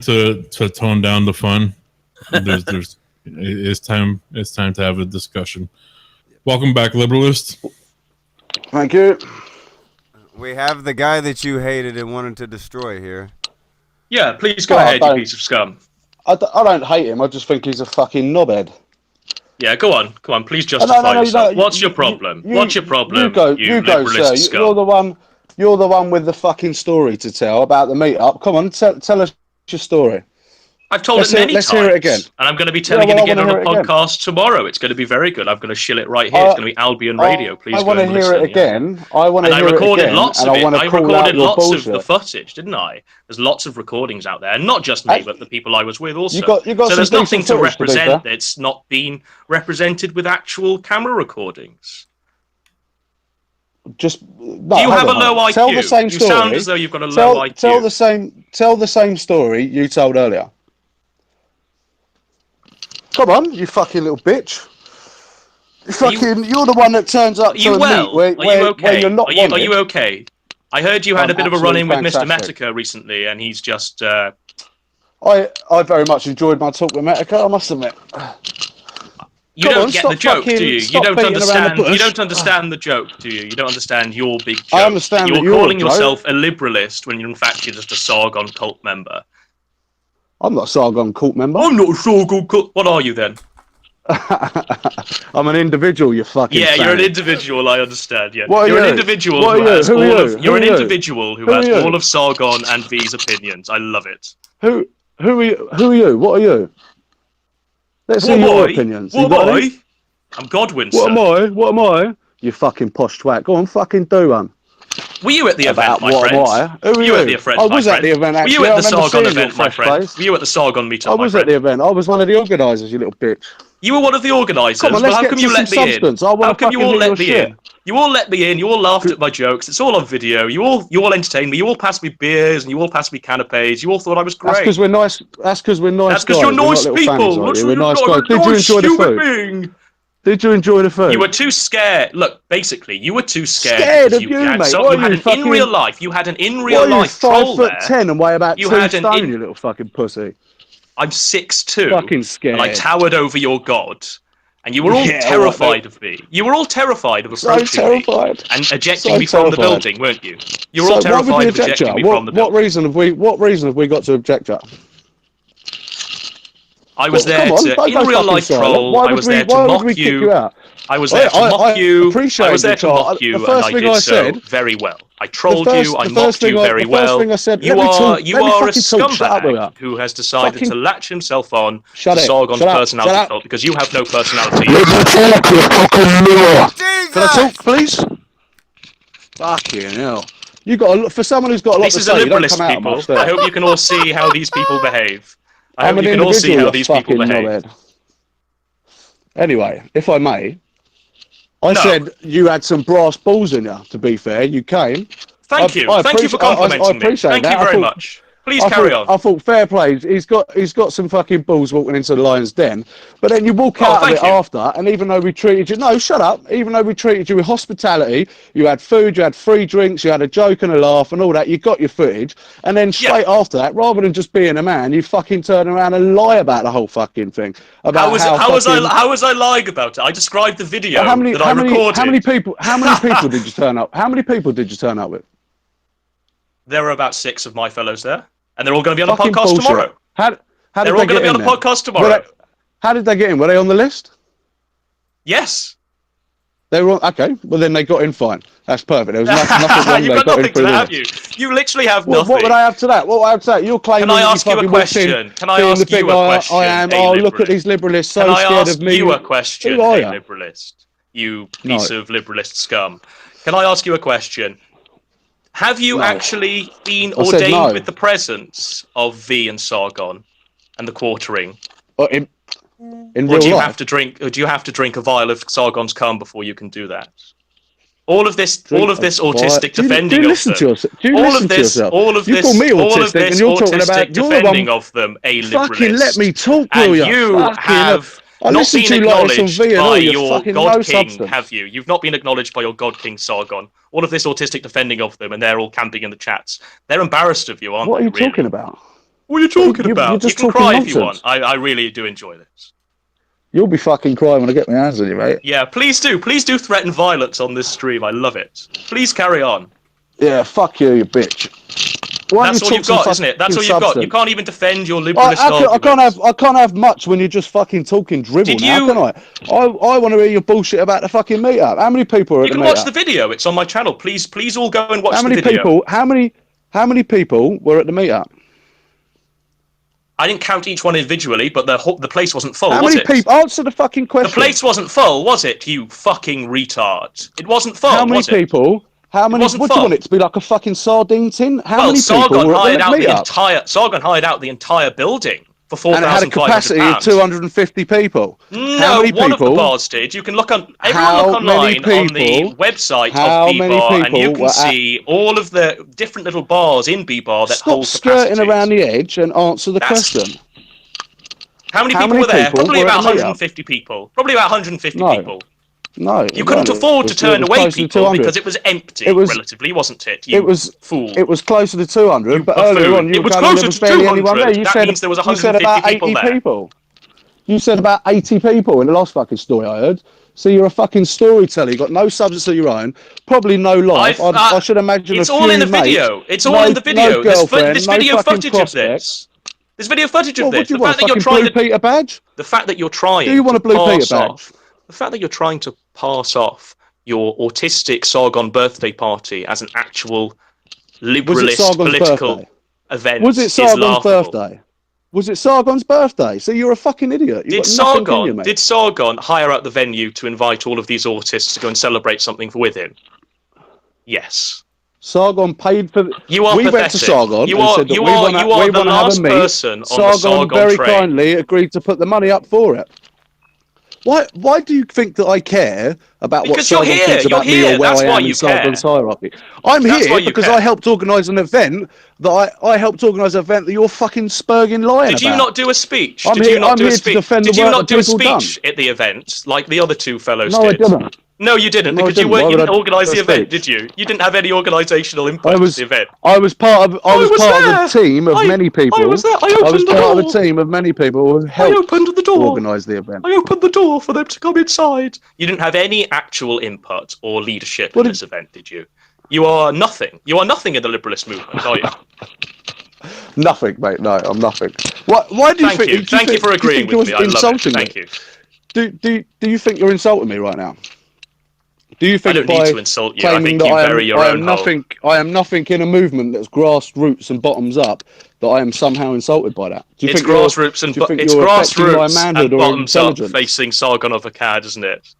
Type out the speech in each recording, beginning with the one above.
to tone down the fun. It's time to have a discussion. Welcome back, Liberalist. Thank you. We have the guy that you hated and wanted to destroy here. Yeah, please go ahead, you piece of scum. I don't hate him. I just think he's a fucking knobhead. Yeah, go on. Please justify yourself. What's your problem? What's your problem? You go, sir. Scum. You're the one with the fucking story to tell about the meetup. Come on, tell us your story. I've told it many times. Let's hear it again. And I'm going to be telling it again on a podcast tomorrow. It's going to be very good. I'm going to shill it right here. It's going to be Albion Radio. Please I want to hear it again. I want to hear it again. I recorded lots of it. I recorded lots of bullshit. the footage, didn't I? There's lots of recordings out there. And not just me, but the people I was with also. You got so there's nothing to represent there. that's not been represented with actual camera recordings. Do you have a low IQ? Tell the same story. You sound as though you've got a low IQ. Tell the same story you told earlier. Come on, you fucking little bitch. You're the one that turns up to a meet where you're not wanted. Are you okay? I heard you had a bit of a run-in with Mr. Metica recently, and he's just... I very much enjoyed my talk with Metica, I must admit. You don't get the joke, do you? You don't understand. You don't understand the joke, do you? You don't understand your big joke. I understand that you're calling yourself a liberalist when in fact you're just a Sargon cult member. I'm not a Sargon cult member. I'm not a Sargon cult. What are you then? I'm an individual. You fucking. Yeah, you're an individual. I understand. Yeah, you're an individual who has all of. You're an individual who has all of Sargon and V's opinions. I love it. Who are you? What are you? Let's see your opinions. What am I? I'm Godwinson. What am I? You fucking posh twat. Go on, fucking do one. Were you at the event, my friend? Who were you? At the event, I was at the event, actually. Were you at the Sargon event, my friend? Were you at the Sargon meetup, I was at the event. I was one of the organisers, you little bitch. You were one of the organisers? Come on, how come you let me in? How come you all let me in? You all let me in, you all laughed at my jokes, it's all on video, you all entertained me, you all passed me beers, and you all passed me canapes, you all thought I was great. That's because we're nice. That's because we're nice. That's because you're nice people. We're nice guys. Did you enjoy the food? Did you enjoy the food? You were too scared. Look, basically, you were too scared. Scared of you, mate. So you had an in real life. You had an in real life troll there. 5'10" and weigh about 2 stone, you little fucking pussy. I'm 6'2". Fucking scared. And I towered over your god. And you were all terrified of me. You were all terrified of approaching me and ejecting me from the building, weren't you? You were all terrified of ejecting me from the building. What reason have we got to object to? I was there to, in real life troll, I was there to mock you. I was there to mock you. I was there to mock you, and I did so very well. I trolled you, I mocked you very well. You are a scumbag who has decided to latch himself on to Sargon's personality cult because you have no personality. Can I talk, please? Fucking hell. You got for someone who's got a lot to say. This is a liberalist, people. I hope you can all see how these people behave. I hope you can all see how these people behave. Anyway, if I may, I said you had some brass balls in you, to be fair. You came. Thank you. Thank you for complimenting me. Thank you very much. Please carry on. I thought fair play. He's got some fucking balls walking into the lion's den. But then you walk out of it after, and even though we treated you, no, shut up. Even though we treated you with hospitality, you had food, you had free drinks, you had a joke and a laugh and all that. You got your footage, and then straight after that, rather than just being a man, you fucking turn around and lie about the whole fucking thing. How was I lying about it? I described the video that I recorded. How many people did you turn up? How many people did you turn up with? There were about 6 of my fellows there. And they're all going to be on the podcast tomorrow. How they're all going to be on the podcast tomorrow. How did they get in? Were they on the list? Yes. They were okay. Well, then they got in fine. That's perfect. There was nothing wrong. You've got nothing to have you. You literally have nothing. What would I have to that? What would I have to that? You're claiming. Can I ask you a question? Can I ask you a question? I am. Oh, look at these liberalists. So scared of me. Can I ask you a question, liberalist? You piece of liberalist scum. Can I ask you a question? Have you actually been ordained with the presence of V and Sargon and the quartering? In real life? Do you have to drink a vial of Sargon's cum before you can do that? All of this autistic defending of them. All of this autistic defending of them, a liberalist. Fucking let me talk, will you? And you have not been acknowledged by your God King, have you? You've not been acknowledged by your God King Sargon. All of this autistic defending of them, and they're all camping in the chats. They're embarrassed of you, aren't they? What are you talking about? What are you talking about? You can cry if you want. I really do enjoy this. You'll be fucking crying when I get my hands on you, mate. Yeah, please do. Please do threaten violence on this stream. I love it. Please carry on. Yeah, fuck you, you bitch. That's all you've got, isn't it? That's all you've got. You can't even defend your liberalist arguments. I can't have much when you're just fucking talking dribble now, can I? I want to hear your bullshit about the fucking meetup. How many people are at the meetup? You can watch the video. It's on my channel. Please all go and watch the video. How many people were at the meetup? I didn't count each one individually, but the place wasn't full, was it? How many people? Answer the fucking question. The place wasn't full, was it, you fucking retard? It wasn't full, How many people? How many? What do you want it to be, like a fucking sardine tin? How many people were at the meetup? Sargon hired out the entire building for 4,500 and it had a capacity of 250 people. No, one of the bars did. You can look on. Everyone look online on the website of B-Bar, and you can see all of the different little bars in B-Bar that hold capacity. Stop skirting around the edge and answer the question. How many people were there? Probably about 150 people. Probably about 150 people. No, you couldn't afford to turn away people because it was empty, relatively, wasn't it? You fool. It was closer to 200, but earlier on you were saying there was barely anyone there. You said means there was 150 people there. You said about 80 people in the last fucking story I heard. So you're a fucking storyteller. You've got no substance of your own, probably no life. I should imagine it's all in the video. It's all in the video. There's video footage of this. There's video footage of this. The fact that you're trying to Peter badge. The fact that you're trying. Do you want a blue Peter badge? The fact that you're trying to pass off your autistic Sargon birthday party as an actual liberalist political event was it Sargon's birthday? Was it Sargon's birthday? So you're a fucking idiot. Did Sargon hire out the venue to invite all of these autists to go and celebrate something with him? Yes. Sargon paid for. You are pathetic. Went to Sargon. You are the last person on the Sargon very train. kindly agreed to put the money up for it. Why do you think that I care about what Sargon thinks about me or where I am in Sargon's hierarchy? I'm here because I helped organise an event that you're fucking spurging lying about. Did you not do a speech? Did you not do a speech at the event like the other two fellows did? No, I didn't. No, you didn't, because you didn't organise the event, did you? You didn't have any organisational input in the event. I was part of a team of many people. I was there. I was part of a team of many people who helped organise the event. I opened the door for them to come inside. You didn't have any actual input or leadership in this event, did you? You are nothing. You are nothing in the liberalist movement, are you? Nothing, mate. No, I'm nothing. Why do you think? Thank you for agreeing with me. I love it. Thank you. Do you think you're insulting me right now? Do you think I don't need to insult you. I think you bury your own hole. I am nothing in a movement that's grassroots and bottoms up that I am somehow insulted by that? Do you it's think grassroots and bottoms up facing Sargon of Akkad, isn't it?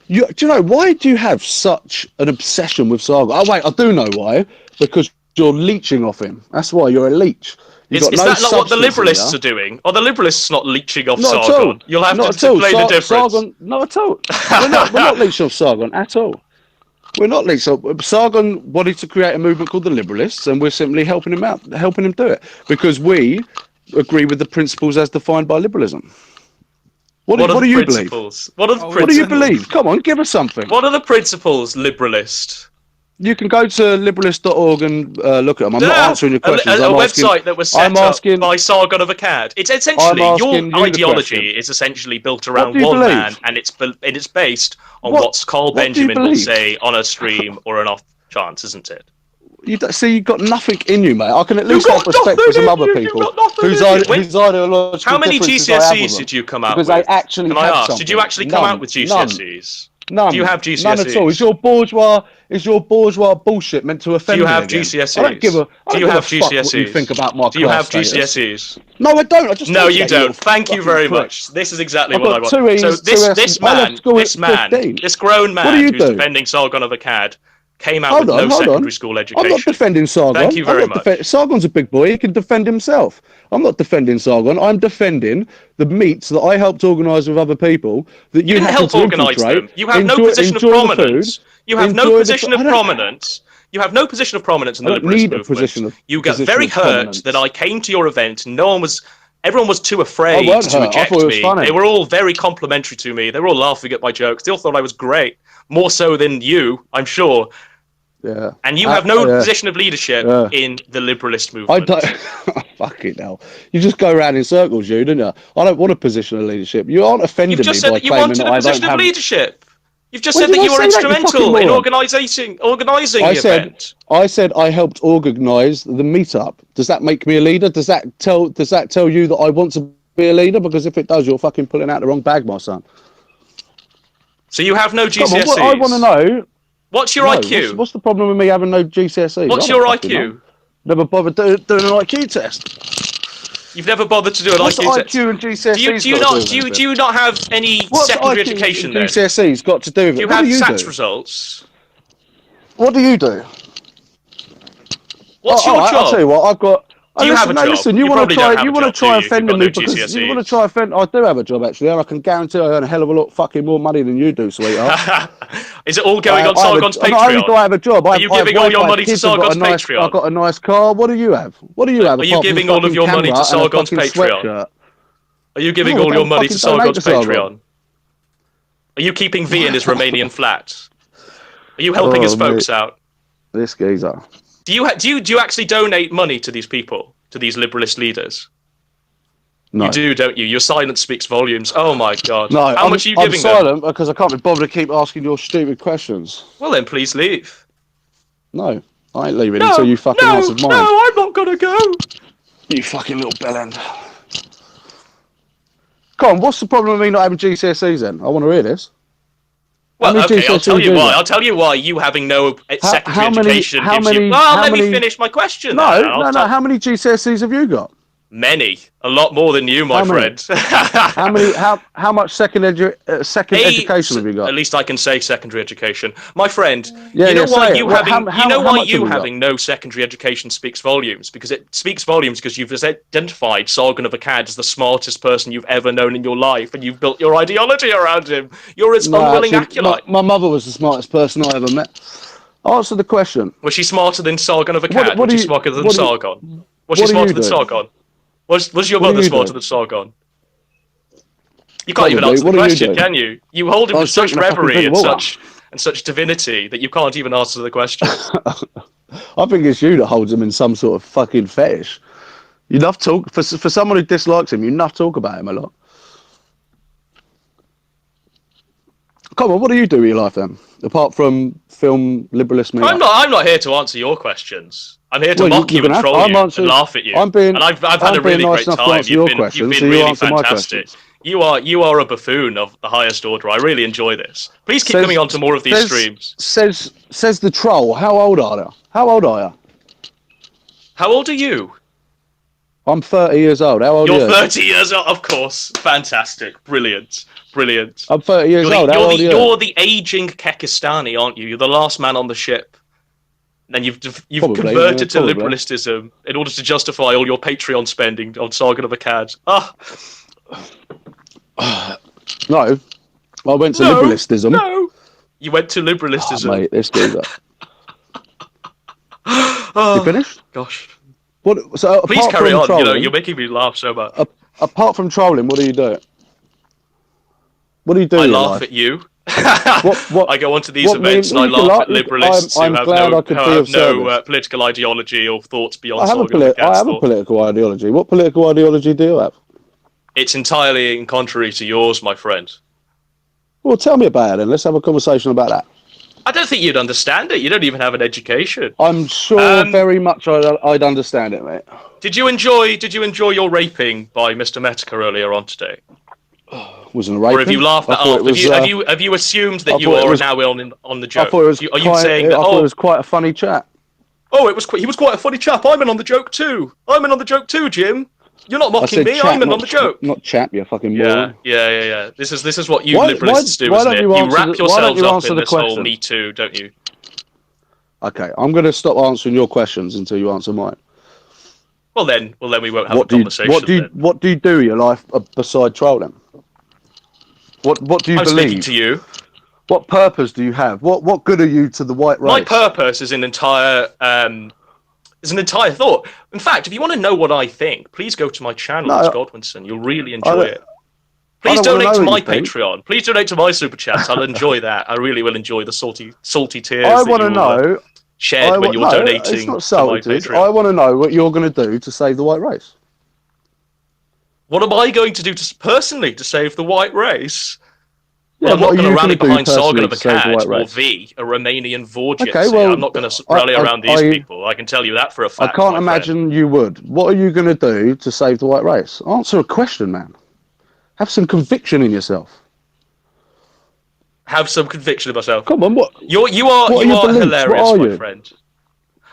Do you know why do you have such an obsession with Sargon? Oh wait, I do know why. Because you're leeching off him. That's why you're a leech. Is that not what the liberalists are doing? Are the liberalists not leeching off Sargon? You'll have to explain the difference. Sargon, not at all. We're not leeching off Sargon at all. We're not leeching off. Sargon wanted to create a movement called the Liberalists, and we're simply helping him out, helping him do it, because we agree with the principles as defined by liberalism. What do you believe? What do you believe? Come on, give us something. What are the principles, liberalist? You can go to liberalist.org and look at them. I'm not answering your questions. A website that was set up by Sargon of Akkad. It's essentially your ideology is essentially built around one man, and it's based on what Carl Benjamin will say on a stream or an off chance, isn't it? You've got nothing in you, mate. I can at least have respect for some other people whose ideological. How many GCSEs did you come out with? Because they actually Can I ask? Did you actually come out with GCSEs? None. Do you have GCSEs? None at all. Is your bourgeois bullshit meant to offend me? Do you have GCSEs? I don't give a fuck what you think about my class. Do you have GCSEs? No, I don't. No, you don't. Thank you very much. This is exactly what I want. So this grown man who's defending Sargon of Akkad came out with no secondary school education. I'm not defending Sargon. Thank you very much. Sargon's a big boy. He can defend himself. I'm not defending Sargon. I'm defending the meets that I helped organise with other people that you didn't help organise them. You have no position of prominence. You have no position of prominence. You have no position of prominence in the liberalist movement. You get very hurt that I came to your event. Everyone was too afraid to eject me. They were all very complimentary to me. They were all laughing at my jokes. They all thought I was great. More so than you, I'm sure. Yeah. And you have no position of leadership in the Liberalist movement. I don't. Fucking hell. You just go around in circles, you, don't you? I don't want a position of leadership. You aren't offending me by claiming that I don't have... You've just said that you wanted a position of leadership. You've just said that you were instrumental in organising the event. I said I helped organise the meetup. Does that make me a leader? Does that tell you that I want to be a leader? Because if it does, you're fucking pulling out the wrong bag, my son. So you have no GCSEs? Come on, I want to know... What's your IQ? What's the problem with me having no GCSEs? What's your IQ? Never bothered doing an IQ test. You've never bothered to do an IQ test? What's IQ and GCSEs do you not have any secondary education then? GCSEs got to do with it? Do you have SATs results? What do you do? What's your job? I'll tell you what, I've got... Do you have a job? Listen, you want to try offending me because you want to try offend... I do have a job, actually, and I can guarantee I earn a hell of a lot fucking more money than you do, sweetheart. Is it all going on Sargon's Patreon? Not only do I have a job, are you giving all your money to Sargon's Patreon? I've got a nice car. What do you have? What do you have? Are you giving all of your money to Sargon's Patreon? Are you giving all your money to Sargon's Patreon? Are you keeping V in his Romanian flat? Are you helping his folks out? This geezer. Do you actually donate money to these people, to these Liberalist leaders? No. You do, don't you? Your silence speaks volumes. Oh my God! No, how much are you giving them? I'm silent because I can't be bothered to keep asking your stupid questions. Well then, please leave. No, I ain't leaving until you fucking answered mine. No, I'm not gonna go. You fucking little bellend. Come on, what's the problem with me not having GCSEs then? I want to hear this. Well, okay, I'll tell you why. I'll tell you why you having no secondary education gives you... Well, let me finish my question. No. How many GCSEs have you got? Many. A lot more than you, my friend. How much second education have you got? At least I can say secondary education. My friend, you know why you having no secondary education speaks volumes? Because it speaks volumes because you've identified Sargon of Akkad as the smartest person you've ever known in your life, and you've built your ideology around him. You're his unwilling acolyte. My mother was the smartest person I ever met. Answer the question. Was she smarter than Sargon of Akkad? Was she smarter than Sargon? Was she smarter than Sargon? Was your mother smarter than Sargon? You can't even answer the question, can you? You hold him with such reverie and such divinity that you can't even answer the question. I think it's you that holds him in some sort of fucking fetish. You love talk for someone who dislikes him. You love talk about him a lot. Come on, what do you do with your life then? Apart from film Liberalist media? I'm not here to answer your questions. I'm here to mock you and troll you and laugh at you. And I've had a really great time. You've been really fantastic. You are a buffoon of the highest order. I really enjoy this. Please keep coming on to more of these streams. Says the troll. How old are you? How old are you? How old are you? I'm 30 years old. How old are you? You're 30 years old, of course. Fantastic. Brilliant. I'm 30 years old. How old are you? You're the aging Kekistani, aren't you? You're the last man on the ship. And you've converted to liberalistism in order to justify all your Patreon spending on Sargon of Akkad. No. I went to liberalistism. No. You went to liberalistism. Mate, this goes up. You finished? Gosh. So please carry on. You're making me laugh so much. Apart from trolling, what do you do? What do you do? I laugh at you. I go onto these events and I laugh at liberalists who have no political ideology or thoughts beyond Sargon of Akkad's I have a political ideology. What political ideology do you have? It's entirely in contrary to yours, my friend. Well, tell me about it then. Let's have a conversation about that. I don't think you'd understand it. You don't even have an education. I'm sure very much I'd understand it, mate. Did you enjoy your raping by Mr. Metica earlier on today? Wasn't a raping. Or have you laughed that off? Have you assumed that you are now on the joke? I thought it was quite a funny chat. Oh, he was quite a funny chap. I'm in on the joke too. Jim. You're not mocking me. I'm in on the joke. Not chap, you fucking moron. Yeah. This is what you liberalists do, isn't it? You wrap yourselves up in this whole Me Too, don't you? Okay, I'm going to stop answering your questions until you answer mine. Well then we won't have a conversation. What do you do in your life beside trolling? What do you believe? I'm speaking to you. What purpose do you have? What good are you to the white race? My purpose is an entire thought. In fact, if you want to know what I think, please go to my channel, Godwinson. You'll really enjoy it. Please donate to my Patreon. Please donate to my super chats. I'll enjoy that. I really will enjoy the salty tears. I want to know. shed when you're donating it's not to my salted. Patreon. I want to know what you're going to do to save the white race. What am I going to do personally to save the white race? Yeah, well, I'm not going to rally behind Sargon of Akkad or V, a Romanian Vorgypsy. Okay, well, I'm not going to rally around these people. I can tell you that for a fact. I can't imagine you would. What are you going to do to save the white race? Answer a question, man. Have some conviction in yourself. Have some conviction in myself. Come on, what? You are hilarious, my friend.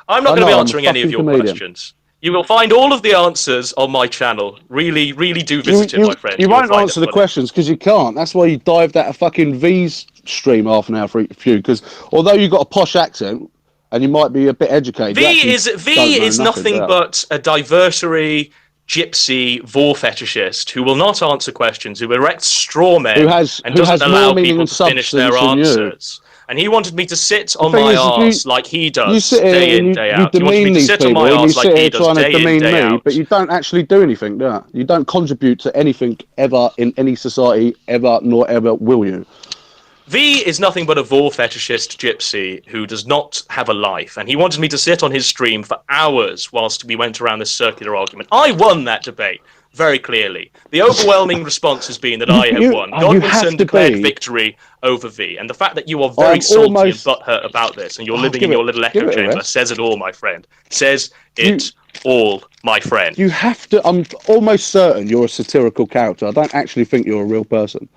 I'm not going to be answering any of your questions. You will find all of the answers on my channel. Really, really do visit it, my friend. You won't answer the questions because you can't. That's why you dived at a fucking V's stream half an hour for you. Because although you've got a posh accent and you might be a bit educated, V is nothing but a diversary gypsy vor fetishist who will not answer questions, who erects straw men, and doesn't allow people to finish their answers. And he wanted me to sit on my arse like he does day in, day out. He wanted me to sit on my arse like he does day in, day out. But you don't actually do anything, do you? You don't contribute to anything ever in any society, ever, nor ever will you. V is nothing but a vor fetishist gypsy who does not have a life, and he wanted me to sit on his stream for hours whilst we went around this circular argument. I won that debate very clearly. The overwhelming response has been that I have won. Godwinson declared victory over V, and the fact that you are very salty and butthurt about this, and you're living in your little echo chamber, says it all, my friend. Says it all, my friend. You have to. I'm almost certain you're a satirical character. I don't actually think you're a real person.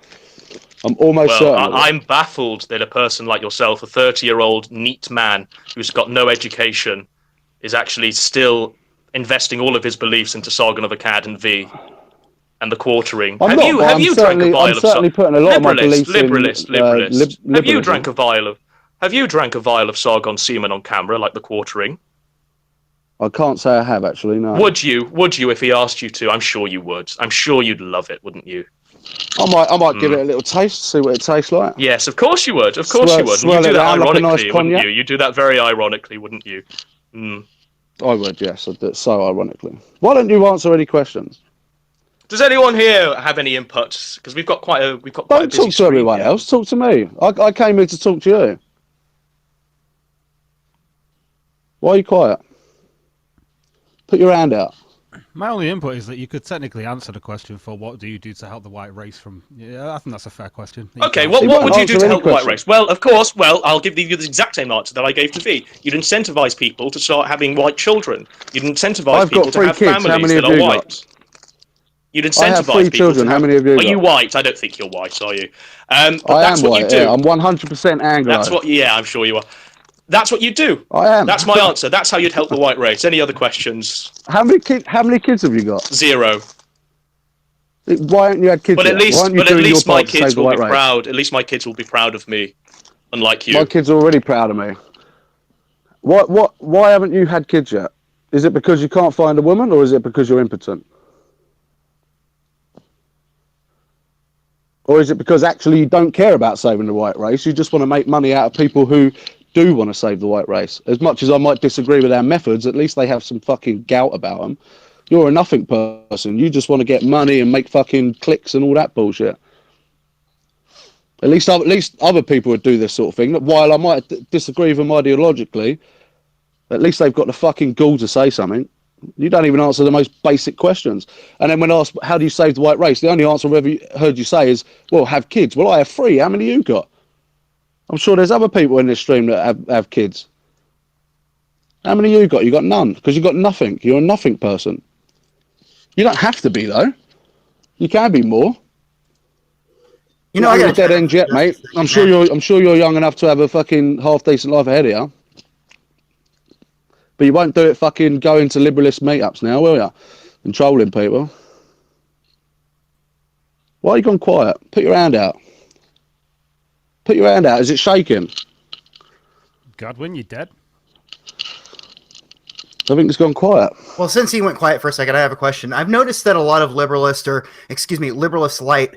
I'm almost certain. I'm baffled that a person like yourself, a 30-year-old neat man who's got no education, is actually still investing all of his beliefs into Sargon of Akkad and V and the quartering. Have you drank a vial of Liberalist? Have you drank a vial of Sargon semen on camera like the quartering? I can't say I have, actually, no. Would you if he asked you to? I'm sure you would. I'm sure you'd love it, wouldn't you? I might give it a little taste, see what it tastes like. Yes, of course you would. Of course you would. You do that ironically, wouldn't you? You do that very ironically, wouldn't you? I would, yes. I'd do it so ironically. Why don't you answer any questions? Does anyone here have any inputs? Because we've got quite a busy Don't talk to everyone else. Talk to me. I came here to talk to you. Why are you quiet? Put your hand out. My only input is that you could technically answer the question for what do you do to help the white race from... Yeah, I think that's a fair question. Okay, what would you do to help the white race? Well, of course, I'll give you the exact same answer that I gave to V. You'd incentivize people to start having white children. You'd incentivize people to have families that are white. You'd incentivize people to have... How many of you Are you white? I don't think you're white, are you? But I am white, yeah. I'm 100% Anglo. Yeah, I'm sure you are. That's what you do. I am. That's my answer. That's how you'd help the white race. Any other questions? How many kids have you got? 0. Why haven't you had kids? But at least my kids will be proud. At least my kids will be proud of me, unlike you. My kids are already proud of me. Why haven't you had kids yet? Is it because you can't find a woman, or is it because you're impotent? Or is it because actually you don't care about saving the white race? You just want to make money out of people who do want to save the white race. As much as I might disagree with our methods, at least they have some fucking gout about them. You're a nothing person. You just want to get money and make fucking clicks and all that bullshit. At least other people would do this sort of thing. While I might disagree with them ideologically, at least they've got the fucking gall to say something. You don't even answer the most basic questions. And then when asked, how do you save the white race? The only answer I've ever heard you say is, well, have kids. Well, I have 3. How many you got? I'm sure there's other people in this stream that have kids. How many you got? You got none, because you got nothing. You're a nothing person. You don't have to be, though. You can be more. You know, I got a dead end yet, mate. I'm sure you're young enough to have a fucking half decent life ahead of you. But you won't do it fucking going to liberalist meetups now, will you? And trolling people. Why are you gone quiet? Put your hand out. Put your hand out. Is it shaking? Godwin, you dead? I think it's gone quiet. Well, since he went quiet for a second, I have a question. I've noticed that a lot of Liberalist light,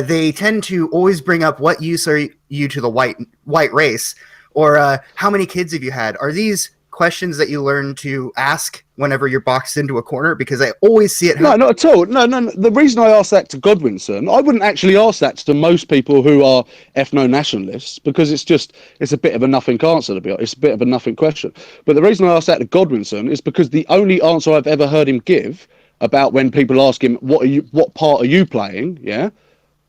they tend to always bring up what use are you to the white race, or how many kids have you had? Are these questions that you learn to ask whenever you're boxed into a corner? Because I always see it happen. No, not at all. No. The reason I asked that to Godwinson, I wouldn't actually ask that to most people who are ethno-nationalists, because it's a bit of a nothing answer, to be honest. It's a bit of a nothing question. But the reason I asked that to Godwinson is because the only answer I've ever heard him give about when people ask him, what part are you playing? Yeah.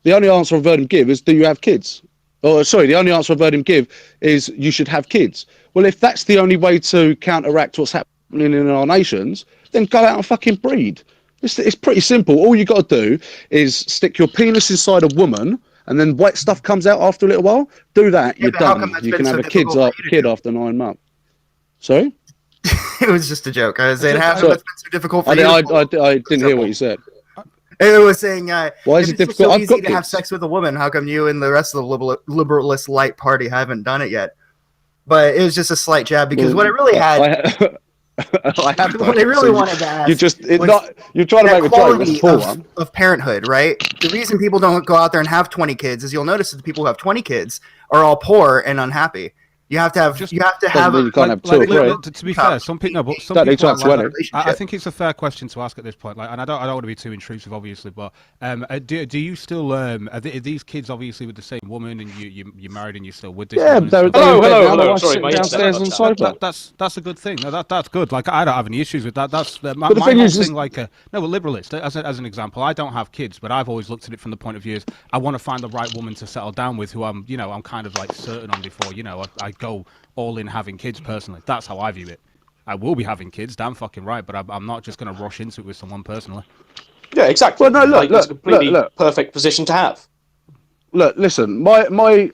The only answer I've heard him give is, do you have kids? Or sorry, the only answer I've heard him give is, you should have kids. Well, if that's the only way to counteract what's happening in our nations, then go out and fucking breed. It's pretty simple. All you got to do is stick your penis inside a woman, and then wet stuff comes out after a little while. Do that, you're done. You can have a kid after 9 months. Sorry? It was just a joke. I was saying, how come it's been so difficult for you? I didn't hear what you said. It was saying, why is it difficult? So easy to have sex with a woman. How come you and the rest of the liberalist light party haven't done it yet? But it was just a slight jab, because what it really had, what I really wanted to ask, you're trying to make a joke. That's a poor one. Of parenthood, right? The reason people don't go out there and have 20 kids is, you'll notice that the people who have 20 kids are all poor and unhappy. You have to have. To be fair, some people. I think it's a fair question to ask at this point. And I don't want to be too intrusive, obviously. But do you still are these kids obviously with the same woman, and you're married and you're still with this? Yeah. Hello. Sorry, downstairs on the sofa. That's a good thing. That's good. Like, I don't have any issues with that. That's my thing whole is, thing. Like, a liberalist, as an example. I don't have kids, but I've always looked at it from the point of view is, I want to find the right woman to settle down with, who I'm kind of like certain on before. I go all in having kids personally. That's how I view it. I will be having kids, damn fucking right, but I'm not just going to rush into it with someone personally. Yeah, exactly. Well, no, it's a completely perfect position to have. Look, listen, my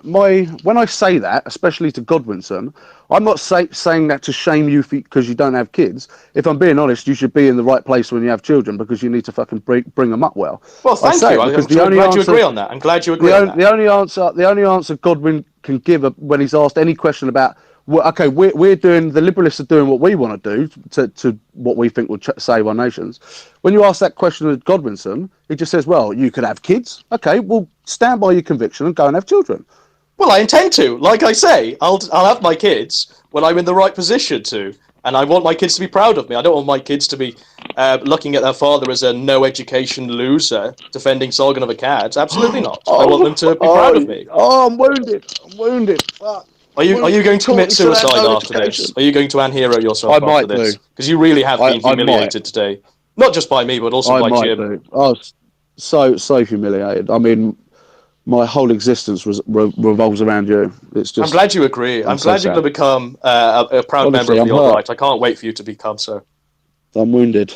when I say that, especially to Godwinson, I'm not saying that to shame you because you don't have kids. If I'm being honest, you should be in the right place when you have children, because you need to fucking bring them up well. Well, thank you. I'm glad you agree on that. I'm glad you agree on that. The only answer Godwin can give when he's asked any question about, well, okay, we're doing, the liberalists are doing what we want to do to what we think will save our nations. When you ask that question of Godwinson, he just says, well, you could have kids. Okay, well, stand by your conviction and go and have children. Well, I intend to. Like I say, I'll have my kids when I'm in the right position to. And I want my kids to be proud of me. I don't want my kids to be looking at their father as a no-education loser defending Sargon of Akkad. Absolutely not. I want them to be proud of me. Oh, I'm wounded. Fuck. Are you going to commit suicide after this? Are you going to unhero yourself after this? Because you really have been humiliated today. Not just by me, but also by Jim. Oh, so humiliated. I mean, my whole existence revolves around you. It's just. I'm glad you agree. I'm glad you're going to become a proud member of the alt-right. I can't wait for you to become so. I'm wounded.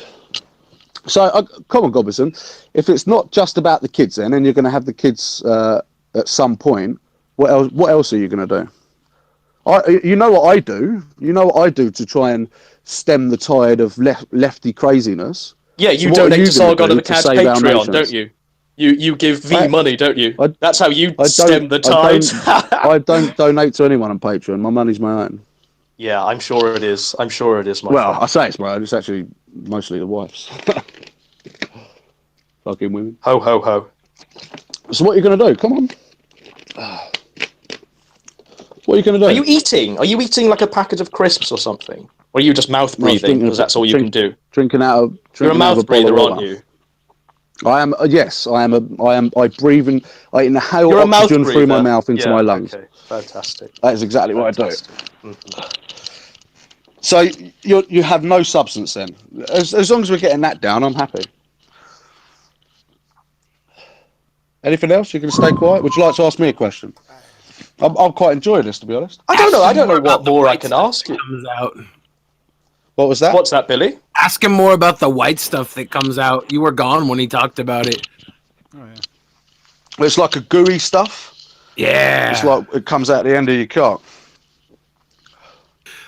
So, come on, Godwinson. If it's not just about the kids, then, and you're going to have the kids at some point, what else are you going to do? You know what I do. You know what I do to try and stem the tide of lefty craziness. Yeah, you donate to Sargon of Akkad's Patreon, don't you? You give money, don't you? That's how you stem the tide. I don't donate to anyone on Patreon. My money's my own. Yeah, I'm sure it is. My friend. I say it's my own. It's actually mostly the wife's. Fucking women. Ho, ho, ho. So what are you going to do? Come on. What are you going to do? Are you eating? Are you eating like a packet of crisps or something? Or are you just mouth breathing because that's all you can do? Drinking out of. You're a mouth breather, aren't you? I am. Yes, I am. I breathe in. I inhale oxygen through my mouth into my lungs. Okay, fantastic. That is exactly what I do. Mm-hmm. So you have no substance then. As long as we're getting that down, I'm happy. Anything else? You can stay quiet. Would you like to ask me a question? I'm quite enjoying this, to be honest. I don't know what more I can ask you. What was that? What's that, Billy? Ask him more about the white stuff that comes out. You were gone when he talked about it. Oh, yeah. It's like a gooey stuff. Yeah. It's like it comes out the end of your cock.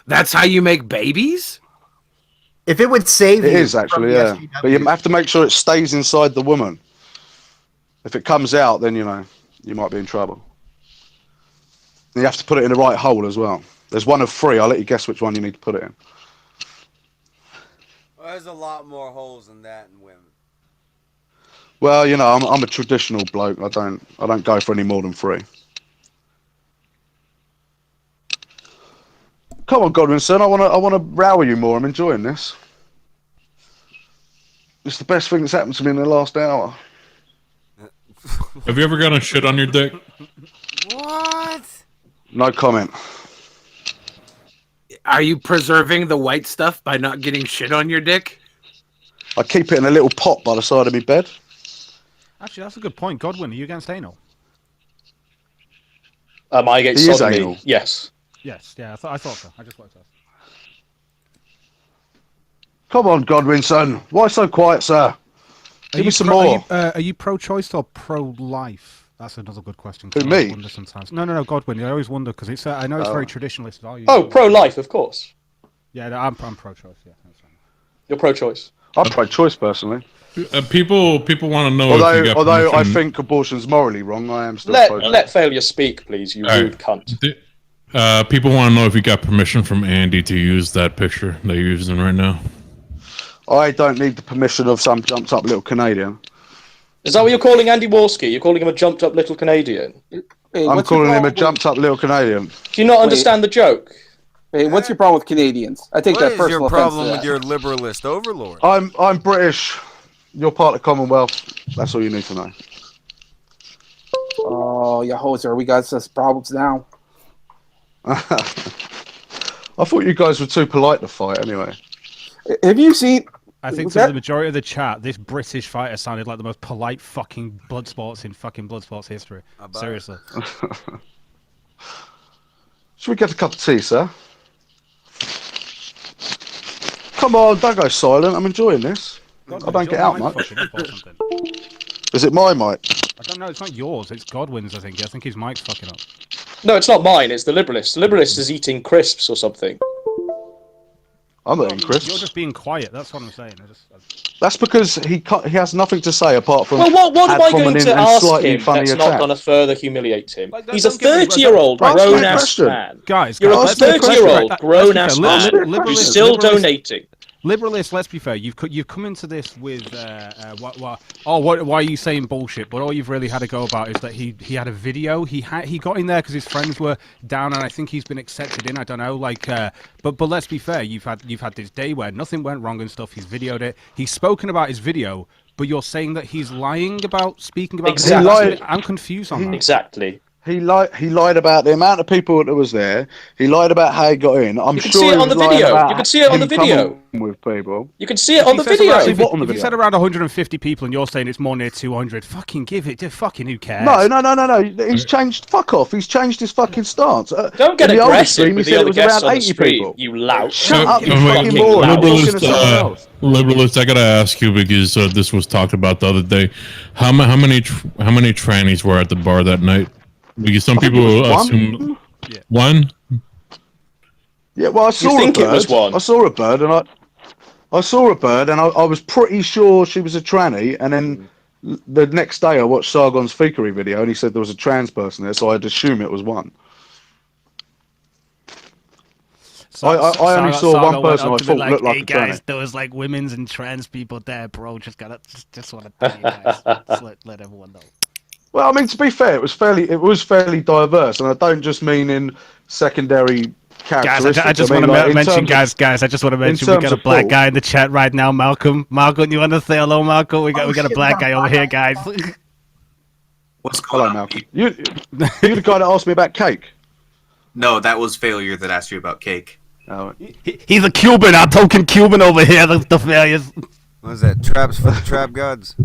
That's how you make babies? If it would save you. It is actually, yeah. But you have to make sure it stays inside the woman. If it comes out, then, you might be in trouble. You have to put it in the right hole as well. There's one of 3. I'll let you guess which one you need to put it in. Well, there's a lot more holes than that in women. Well, I'm a traditional bloke. I don't go for any more than 3. Come on, Godwinson. I want to row you more. I'm enjoying this. It's the best thing that's happened to me in the last hour. Have you ever gotten shit on your dick? What? No comment. Are you preserving the white stuff by not getting shit on your dick? I keep it in a little pot by the side of my bed. Actually, that's a good point. Godwin, are you against anal? I against sodomy. Yes. Yes, yeah, I thought so. I just wanted to ask. Come on, Godwinson. Why so quiet, sir? Give me some more. Are you pro-choice or pro-life? That's another good question. Who, me? I wonder sometimes. No, Godwin. I always wonder because it's. I know it's very traditionalist value. Oh, pro-life, of course. Yeah, no, I'm pro-choice. Yeah, that's fine. You're pro-choice. I'm pro-choice personally. People want to know. Although I think abortion's morally wrong, I am still pro-choice. Let failure speak, please. You rude cunt. People want to know if you got permission from Andy to use that picture that you're using right now. I don't need the permission of some jumped-up little Canadian. Is that what you're calling Andy Warski? You're calling him a jumped-up little Canadian? Hey, I'm calling him a jumped-up little Canadian. Do you not understand the joke? Hey, what's your problem with Canadians? I take that personal offense. What is your problem with your liberalist overlord? I'm British. You're part of the Commonwealth. That's all you need to know. Oh, yeah, hoser. We got some problems now. I thought you guys were too polite to fight anyway. Have you seen... I think to the majority of the chat, this British fighter sounded like the most polite fucking blood sports in fucking blood sports history. Seriously. Should we get a cup of tea, sir? Come on, don't go silent. I'm enjoying this. I don't get out much. Is it my mic? I don't know. It's not yours. It's Godwin's, I think. I think his mic's fucking up. No, it's not mine. It's the Liberalist. The Liberalist is eating crisps or something. I'm not eating crisps. You're just being quiet. That's what I'm saying. That's because he has nothing to say apart from. Well, what am I going to ask him that's not going to further humiliate him? He's a 30-year-old grown-ass man. Guys, you're a 30-year-old grown-ass man who's still donating. Liberalist, let's be fair. You've come into this with why are you saying bullshit? But all you've really had to go about is that he had a video. He got in there because his friends were down, and I think he's been accepted in. I don't know, but let's be fair. You've had this day where nothing went wrong and stuff. He's videoed it. He's spoken about his video, but you're saying that he's lying about speaking about. Exactly. I'm confused on that. Exactly. He lied about the amount of people that was there. He lied about how he got in. I'm you can sure see it on the video. You can see it on the video. With people. You can see it on the video. If you said around 150 people and you're saying it's more near 200, fucking give it. Fucking who cares? No. He's changed. Fuck off. He's changed his fucking stance. Don't get aggressive with the other guests on the stream, you lout. Shut up, you fucking moron. Liberalist, I gotta ask you because this was talked about the other day. How many trannies were at the bar that night? Because some people assume one. Yeah, well, I saw a bird. It was one. I saw a bird, and I was pretty sure she was a tranny. And then the next day, I watched Sargon's Fakery video, and he said there was a trans person there, so I'd assume it was one. I only saw one person I thought looked like a tranny. There was like women's and trans people there, bro. Just want to tell you guys. Just let everyone know. Well, I mean, to be fair, it was fairly diverse, and I don't just mean in secondary characteristics. Guys, I just want to mention, guys, I just want to mention we got a black guy in the chat right now, Malcolm. Malcolm, you want to say hello, Malcolm? We got a black guy over here, guys. What's going on, Malcolm? You're the guy that asked me about cake. No, that was Failure that asked you about cake. Oh. He's a Cuban, our token Cuban over here. The failures. What is that? Traps for the trap gods?